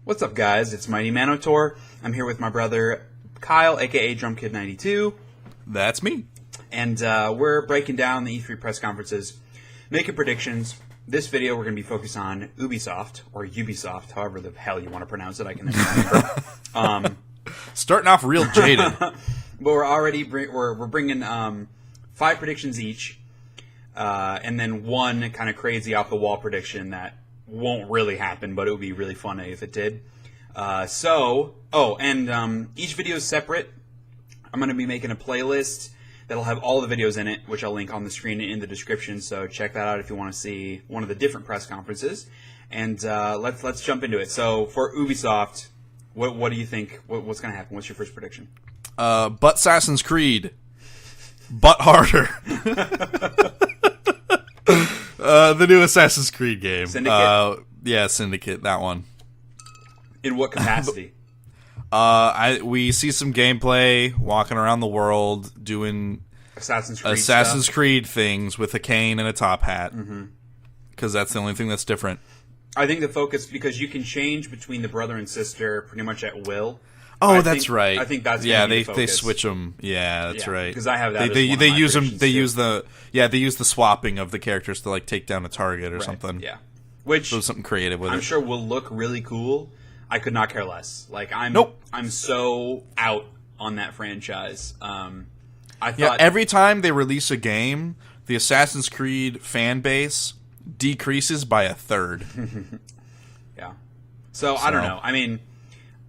What's up, guys? It's Mighty Manotor. I'm here with my brother Kyle, aka DrumKid92. That's me. And we're breaking down the E3 press conferences, making predictions. This video, we're going to be focused on Ubisoft, or Ubisoft, however the hell you want to pronounce it. I can never remember. Starting off real jaded. But we're bringing 5 predictions each, and then one kind of crazy off the wall prediction that won't really happen, but it would be really funny if it did. Each video is separate. I'm going to be making a playlist that'll have all the videos in it, which I'll link on the screen in the description. So check that out if you want to see one of the different press conferences. And let's jump into it. So for Ubisoft, what do you think? What's going to happen? What's your first prediction? But Assassin's Creed. But harder. The new Assassin's Creed game. Syndicate? Yeah, Syndicate, that one. In what capacity? We see some gameplay, walking around the world, doing Assassin's Creed things with a cane and a top hat. Because that's the only thing that's different. I think the focus, because you can change between the brother and sister pretty much at will. Oh, that's right. I think that's they switch them. Yeah, that's right. Because I have that. They use them. They use the swapping of the characters to like take down a target or something. Yeah, which so something creative with it. I'm sure will look really cool. I could not care less. Like I'm so out on that franchise. I thought every time they release a game, the Assassin's Creed fan base decreases by a third. Yeah. So I don't know. I mean,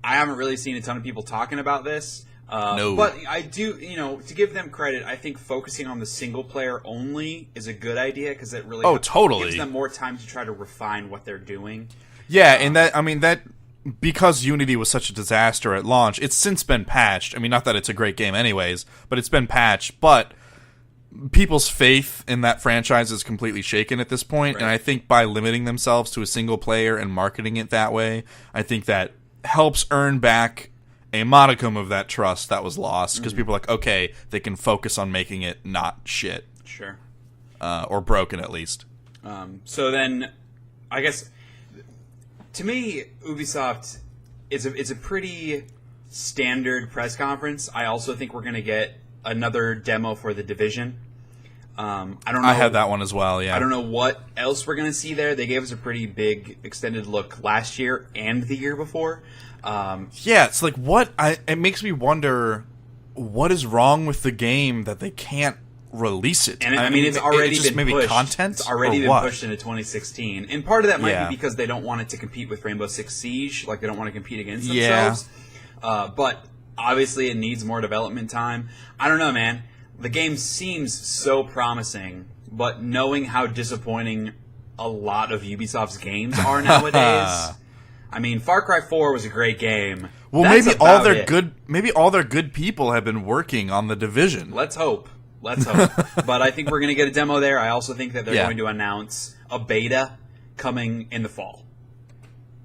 I haven't really seen a ton of people talking about this. No. But I do, to give them credit, I think focusing on the single player only is a good idea because it really gives them more time to try to refine what they're doing. Yeah, and that because Unity was such a disaster at launch, it's since been patched. I mean, not that it's a great game anyways, but it's been patched. But people's faith in that franchise is completely shaken at this point, and I think by limiting themselves to a single player and marketing it that way, I think that helps earn back a modicum of that trust that was lost, because people are like, okay, they can focus on making it not shit. Sure. Or broken, at least. So then, I guess, to me, Ubisoft it's a pretty standard press conference. I also think we're going to get another demo for The Division. I don't know. I had that one as well, yeah. I don't know what else we're going to see there. They gave us a pretty big extended look last year and the year before. Yeah, it's like, it makes me wonder what is wrong with the game that they can't release it. And I mean, it's already just been maybe pushed. content? It's already been pushed into 2016. And part of that might be because they don't want it to compete with Rainbow Six Siege. Like, they don't want to compete against themselves. But obviously it needs more development time. I don't know, man. The game seems so promising, but knowing how disappointing a lot of Ubisoft's games are nowadays... I mean, Far Cry 4 was a great game. Well, maybe all their good people have been working on The Division. Let's hope. But I think we're going to get a demo there. I also think that they're going to announce a beta coming in the fall.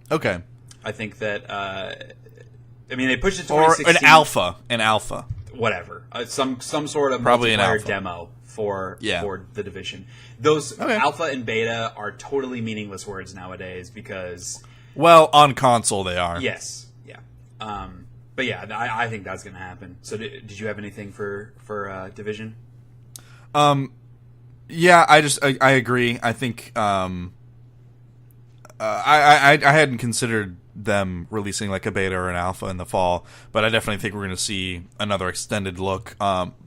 Okay. I think that they pushed it to 2016. Or an alpha. Whatever. Some sort of probably multiplayer demo for The Division. Those alpha and beta are totally meaningless words nowadays because... Well, on console they are. Yes, yeah. But yeah, I think that's going to happen. So did you have anything for Division? Yeah, I agree. I think I hadn't considered them releasing like a beta or an alpha in the fall, but I definitely think we're going to see another extended look.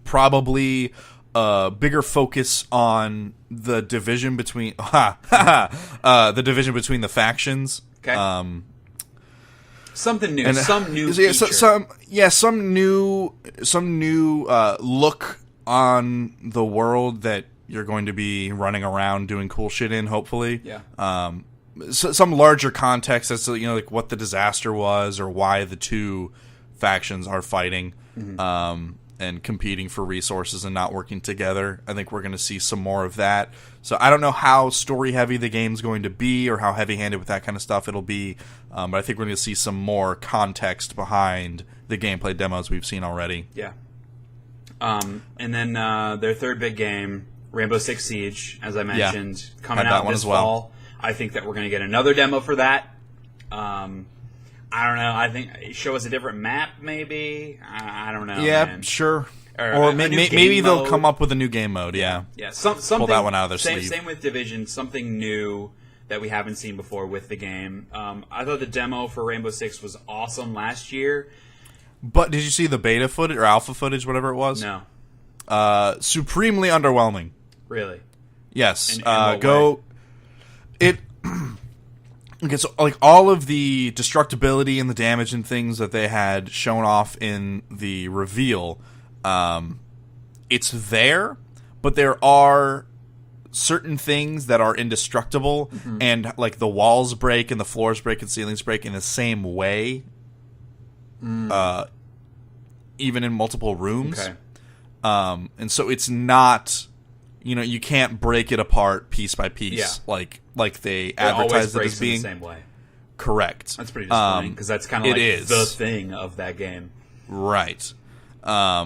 Probably a bigger focus on the division between the division between the factions. Okay. Something new, some new feature. Some new look on the world that you're going to be running around doing cool shit in, hopefully. Yeah. Some larger context as to, like what the disaster was or why the two factions are fighting and competing for resources and not working together. I think we're going to see some more of that. So I don't know how story-heavy the game's going to be or how heavy-handed with that kind of stuff it'll be, but I think we're going to see some more context behind the gameplay demos we've seen already. Yeah. And then their third big game, Rainbow Six Siege, as I mentioned, coming out this fall. I think that we're going to get another demo for that. I don't know. I think show us a different map, maybe. I don't know. Yeah, man. Sure. Or maybe they'll come up with a new game mode. Yeah. Something. Pull that one out of their sleeve. Same with Division. Something new that we haven't seen before with the game. I thought the demo for Rainbow Six was awesome last year. But did you see the beta footage or alpha footage, whatever it was? No. Supremely underwhelming. Really? Yes. In what way? It. Okay, so like all of the destructibility and the damage and things that they had shown off in the reveal, it's there, but there are certain things that are indestructible, and like the walls break and the floors break and ceilings break in the same way, even in multiple rooms. Okay. And so it's not, you can't break it apart piece by piece like they advertise it as being. In the same way. Correct. That's pretty disappointing because that's kind of like the thing of that game. Right. I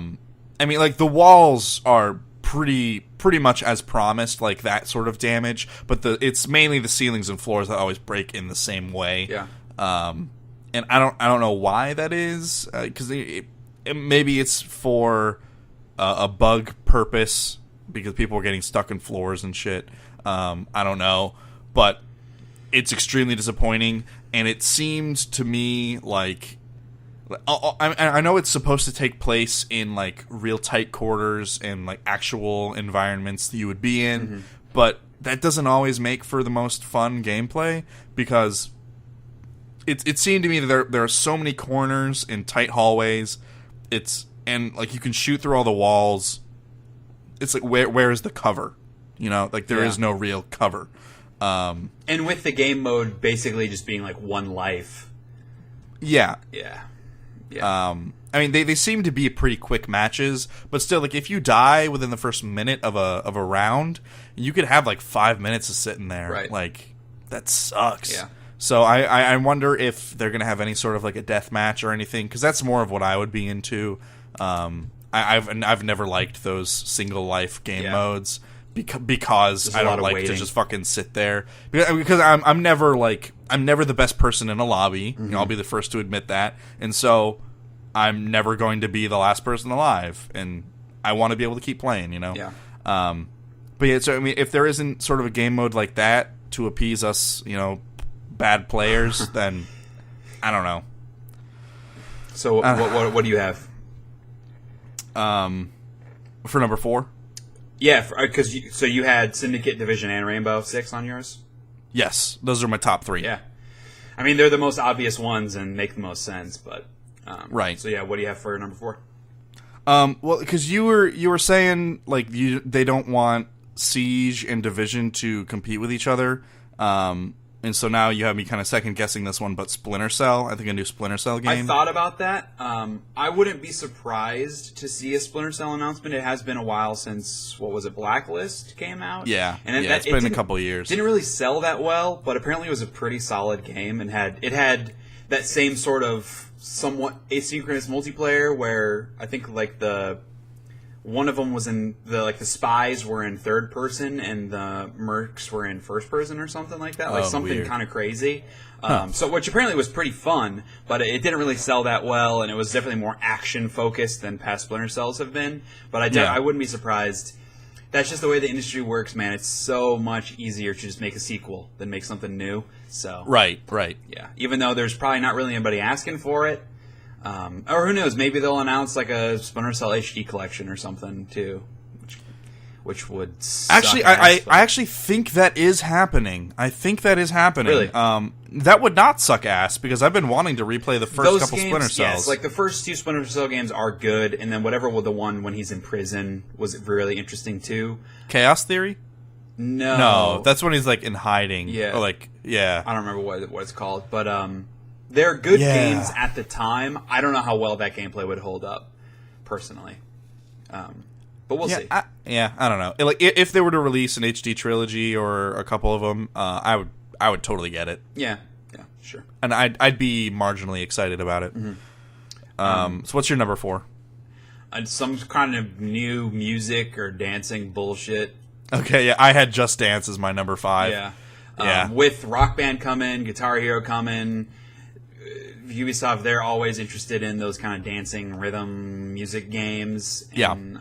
mean, like the walls are pretty much as promised, like that sort of damage, but it's mainly the ceilings and floors that always break in the same way. Yeah. And I don't know why that is, because maybe it's for a bug purpose because people are getting stuck in floors and shit. I don't know, but it's extremely disappointing, and it seemed to me like I know it's supposed to take place in like real tight quarters and like actual environments that you would be in, but that doesn't always make for the most fun gameplay because it seemed to me that there are so many corners and tight hallways. And like you can shoot through all the walls. It's like where is the cover? Like there is no real cover. And with the game mode basically just being like one life. Yeah. Yeah. I mean, they seem to be pretty quick matches, but still, like if you die within the first minute of a round, you could have like 5 minutes of sitting there. Right. Like that sucks. Yeah. So I wonder if they're gonna have any sort of like a death match or anything, because that's more of what I would be into. I've never liked those single life game modes because I don't like to just fucking sit there because I'm never the best person in a lobby. I'll be the first to admit that, and so I'm never going to be the last person alive, and I want to be able to keep playing. Yeah. But yeah, so I mean, if there isn't sort of a game mode like that to appease us, bad players, then I don't know. So what do you have? For number 4? Yeah, because you had Syndicate, Division, and Rainbow Six on yours? Yes, those are my top 3. Yeah. I mean, they're the most obvious ones and make the most sense, but... right. So yeah, what do you have for number 4? Well, because you were saying, like, they don't want Siege and Division to compete with each other, and so now you have me kind of second-guessing this one, but Splinter Cell, I think a new Splinter Cell game. I thought about that. I wouldn't be surprised to see a Splinter Cell announcement. It has been a while since, Blacklist came out? Yeah, it's been a couple years. Didn't really sell that well, but apparently it was a pretty solid game, and had that same sort of somewhat asynchronous multiplayer where I think, like, one of them was in the spies were in third person and the mercs were in first person or something like that, like something kind of crazy. So which apparently was pretty fun, but it didn't really sell that well, and it was definitely more action focused than past Splinter Cells have been. But I wouldn't be surprised. That's just the way the industry works, man. It's so much easier to just make a sequel than make something new. So right. Yeah, even though there's probably not really anybody asking for it. Or who knows? Maybe they'll announce like a Splinter Cell HD collection or something too, which would suck actually. I actually think that is happening. Really? That would not suck ass because I've been wanting to replay the first couple games, Splinter Cells. Yes, like the first 2 Splinter Cell games are good, and then whatever the one when he's in prison was really interesting too. Chaos Theory? No, that's when he's like in hiding. Yeah, or yeah. I don't remember what it's called, but they're good games at the time. I don't know how well that gameplay would hold up, personally. But we'll see. I don't know. Like if they were to release an HD trilogy or a couple of them, I would totally get it. Yeah, sure. And I'd be marginally excited about it. So what's your number 4? Some kind of new music or dancing bullshit. Okay, yeah, I had Just Dance as my number 5. Yeah. With Rock Band coming, Guitar Hero coming. Ubisoft, they're always interested in those kind of dancing rhythm music games. And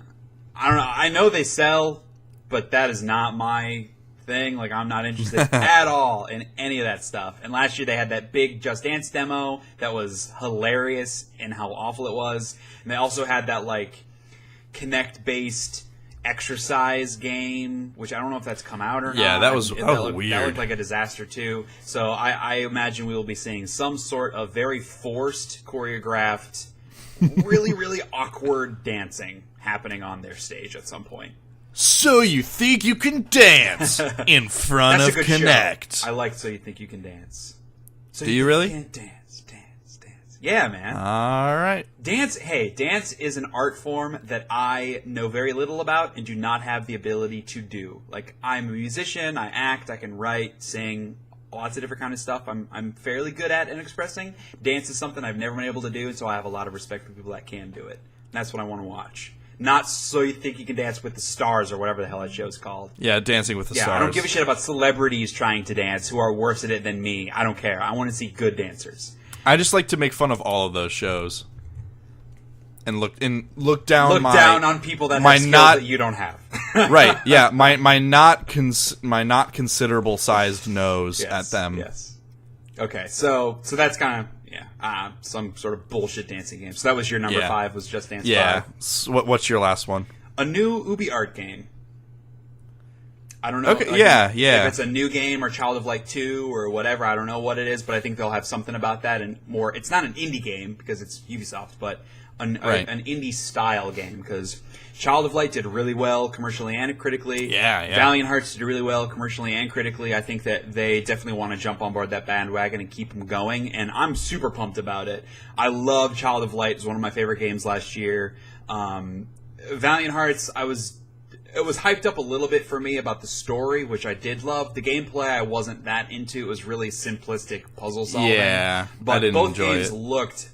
I don't know. I know they sell, but that is not my thing. Like, I'm not interested at all in any of that stuff. And last year they had that big Just Dance demo that was hilarious in how awful it was. And they also had that, like, Kinect-based exercise game, which I don't know if that's come out or not. Yeah, that was weird. That looked like a disaster too. So I imagine we will be seeing some sort of very forced, choreographed, really, really awkward dancing happening on their stage at some point. So you think you can dance in front of Kinect? Show. I like So You Think You Can Dance. So Do you really? Can't dance. Yeah, man. All right. Dance is an art form that I know very little about and do not have the ability to do. Like, I'm a musician, I act, I can write, sing, lots of different kind of stuff I'm fairly good at and expressing. Dance is something I've never been able to do, and so I have a lot of respect for people that can do it. And that's what I want to watch. Not So You Think You Can Dance with the Stars or whatever the hell that show's called. Yeah, Dancing with the Stars. I don't give a shit about celebrities trying to dance who are worse at it than me. I don't care. I want to see good dancers. I just like to make fun of all of those shows, and look down on people that have skills that you don't have. Right? Yeah, my not considerable sized nose at them. Yes. Okay, so that's kind of some sort of bullshit dancing game. So that was your number 5. Was Just Dance 5. Yeah. So what's your last one? A new Ubi art game. I don't know. Okay, like, If it's a new game or Child of Light 2 or whatever, I don't know what it is, but I think they'll have something about that and more. It's not an indie game because it's Ubisoft, but an indie style game because Child of Light did really well commercially and critically. Yeah. Valiant Hearts did really well commercially and critically. I think that they definitely want to jump on board that bandwagon and keep them going, and I'm super pumped about it. I love Child of Light. It was one of my favorite games last year. Valiant Hearts, it was hyped up a little bit for me about the story, which I did love. The gameplay I wasn't that into. It was really simplistic puzzle solving. Yeah, but I didn't both enjoy games it. Looked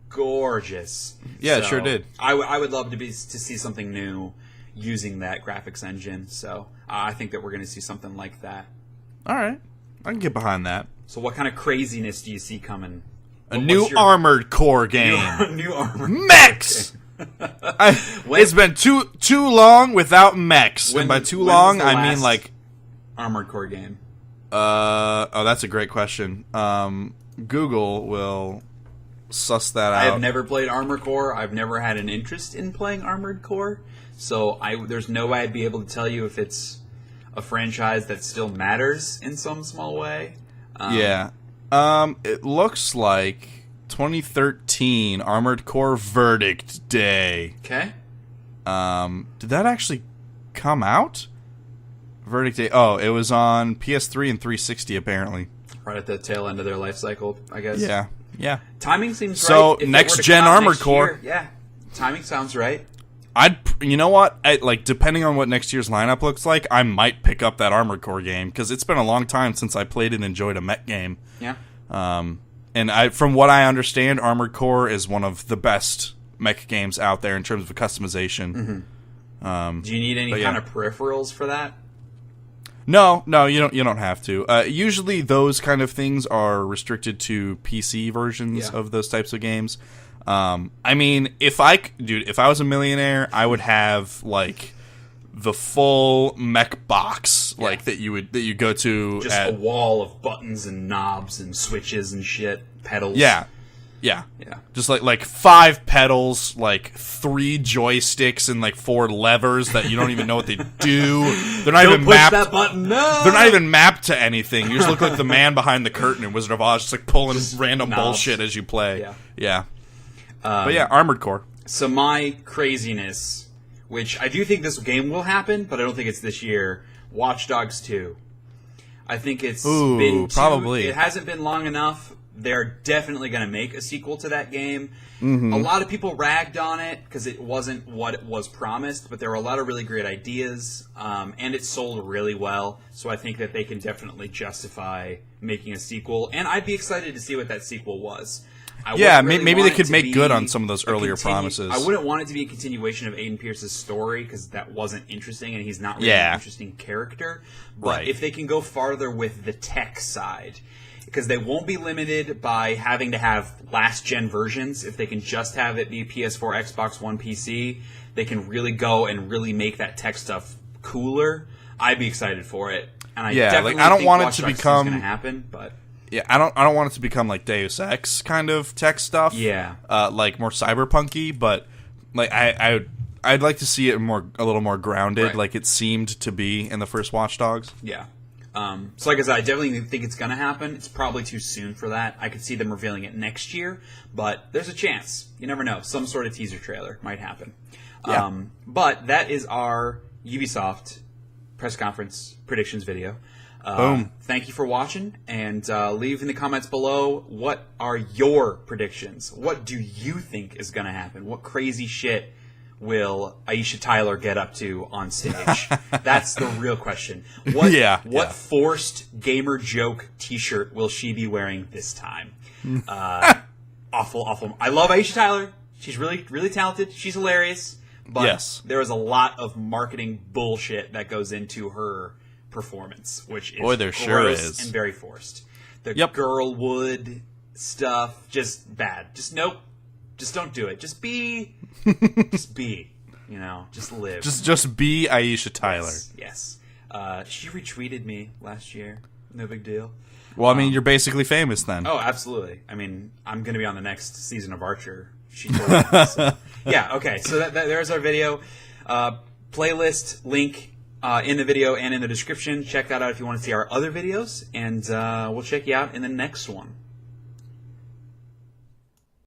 gorgeous. Yeah, so it sure did. I would love to see something new using that graphics engine. So I think that we're going to see something like that. All right, I can get behind that. So what kind of craziness do you see coming? A new Armored Core game. New Armored Mechs. It's been too long without mechs. And by too long, I mean like Armored Core game. That's a great question. Google will suss that out. I have never played Armored Core. I've never had an interest in playing Armored Core, so there's no way I'd be able to tell you if it's a franchise that still matters in some small way. It looks like 2013 Armored Core Verdict Day. Okay. Did that actually come out? Verdict Day. Oh, it was on PS3 and 360 apparently. Right at the tail end of their life cycle, I guess. Yeah. Timing seems so right. So next gen Armored Core. Yeah. Timing sounds right. You know what? Depending on what next year's lineup looks like, I might pick up that Armored Core game because it's been a long time since I played and enjoyed a mech game. Yeah. And from what I understand, Armored Core is one of the best mech games out there in terms of customization. Mm-hmm. Do you need any kind of peripherals for that? No, you don't have to. Usually, those kind of things are restricted to PC versions of those types of games. I mean, if I was a millionaire, I would have like the full mech box, like that you go to. Just a wall of buttons and knobs and switches and shit, pedals. Yeah. Just like 5 pedals, like 3 joysticks, and like 4 levers that you don't even know what they do. They're not even mapped. That button. No. They're not even mapped to anything. You just look like the man behind the curtain in Wizard of Oz, just like pulling random bullshit as you play. Yeah. But yeah, Armored Core. So my craziness, which I do think this game will happen, but I don't think it's this year. Watch Dogs 2. I think it's been probably. It hasn't been long enough. They're definitely going to make a sequel to that game. Mm-hmm. A lot of people ragged on it because it wasn't what it was promised, but there were a lot of really great ideas, and it sold really well. So I think that they can definitely justify making a sequel, and I'd be excited to see what that sequel was. Maybe they could make good on some of those earlier promises. I wouldn't want it to be a continuation of Aiden Pierce's story because that wasn't interesting, and he's not really an interesting character. But if they can go farther with the tech side, because they won't be limited by having to have last-gen versions. If they can just have it be PS4, Xbox One, PC, they can really go and really make that tech stuff cooler. I'd be excited for it. And I definitely I don't think want Watch it to Dogs 2 is become going to happen, but... Yeah, I don't want it to become like Deus Ex kind of tech stuff. Yeah. Like more cyberpunky, but like I'd like to see it a little more grounded, like it seemed to be in the first Watch Dogs. Yeah. So like I said, I definitely think it's going to happen. It's probably too soon for that. I could see them revealing it next year, but there's a chance. You never know. Some sort of teaser trailer might happen. Yeah. But that is our Ubisoft press conference predictions video. Boom. Thank you for watching, and leave in the comments below, what are your predictions? What do you think is going to happen? What crazy shit will Aisha Tyler get up to on stage? That's the real question. What forced gamer joke t-shirt will she be wearing this time? Awful. I love Aisha Tyler. She's really, really talented. She's hilarious. But there is a lot of marketing bullshit that goes into her performance, which is gross and very forced. The girlwood stuff, just bad. Just nope. Just don't do it. Just be. Just be. You know, just live. Just be Aisha Tyler. Yes. She retweeted me last year. No big deal. Well, I mean, you're basically famous then. Oh, absolutely. I mean, I'm going to be on the next season of Archer. She told me. So. Yeah, okay. So there's our video. Playlist link in the video and in the description. Check that out if you want to see our other videos. And we'll check you out in the next one.